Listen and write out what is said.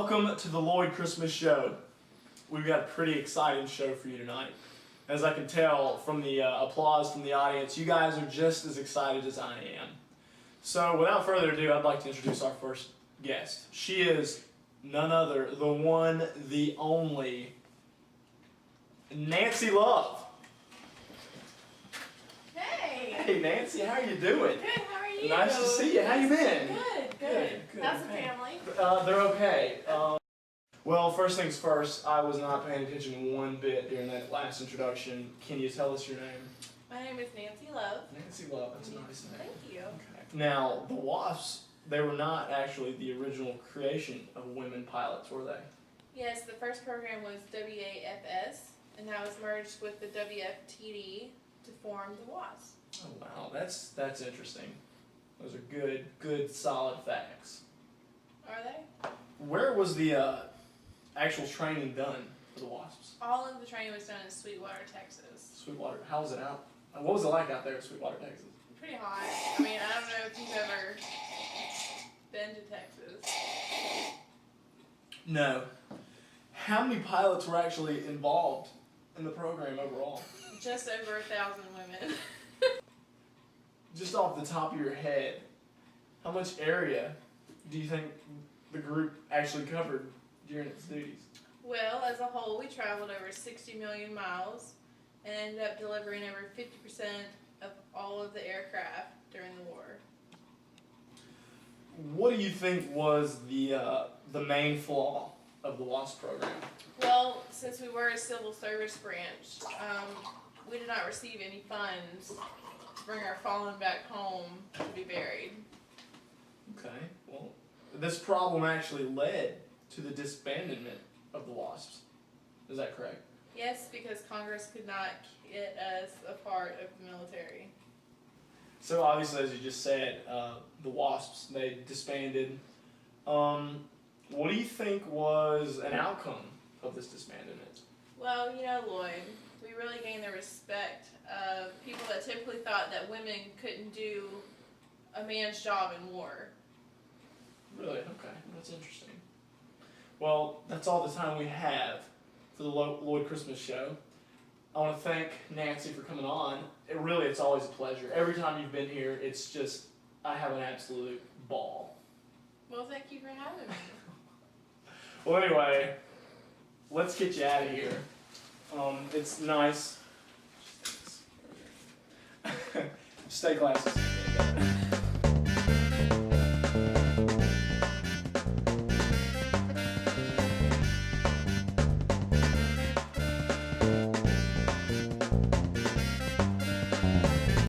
Welcome to the Lloyd Christmas Show. We've got a pretty exciting show for you tonight. As I can tell from the applause from the audience, you guys are just as excited as I am. So without further ado, I'd like to introduce our first guest. She is none other, the one, the only, NancyLove. Hey! Hey Nancy, how are you doing? Good, how are you? Nice to see you. How you been? Good. Good. How's the family? They're okay. Well, first things first, I was not paying attention one bit during that last introduction. Can you tell us your name? My name is NancyLove. NancyLove, that's a nice name. Thank you. Okay. Now, the Wasps, they were not actually the original creation of women pilots, were they? Yes, the first program was WAFS, and that was merged with the WFTD to form the WASP. Oh wow, that's interesting. Those are good, solid facts. Are they? Where was the actual training done for the Wasps? All of the training was done in Sweetwater, Texas. Sweetwater. How was it out? What was it like out there in Sweetwater, Texas? Pretty hot. I mean, I don't know if you've ever been to Texas. No. How many pilots were actually involved in the program overall? Just over 1,000 women. Just off the top of your head, how much area do you think the group actually covered during its duties? Well, as a whole, we traveled over 60 million miles and ended up delivering over 50% of all of the aircraft during the war. What do you think was the main flaw of the WASP program? Well, since we were a civil service branch, we did not receive any funds to bring our fallen back home to be buried. Okay, well, this problem actually led to the disbandment of the WASPs. Is that correct? Yes, because Congress could not get us a part of the military. So obviously, as you just said, the WASPs, they disbanded. What do you think was an outcome of this disbandment? Well, you know, Lloyd, we really gained the respect of people that typically thought that women couldn't do a man's job in war. Really? Okay, that's interesting. Well, that's all the time we have for the Lloyd Christmas Show. I want to thank Nancy for coming on. It's always a pleasure. Every time you've been here, it's just, I have an absolute ball. Well, thank you for having me. Well, anyway, let's get you out of here. It's nice. Stay glasses.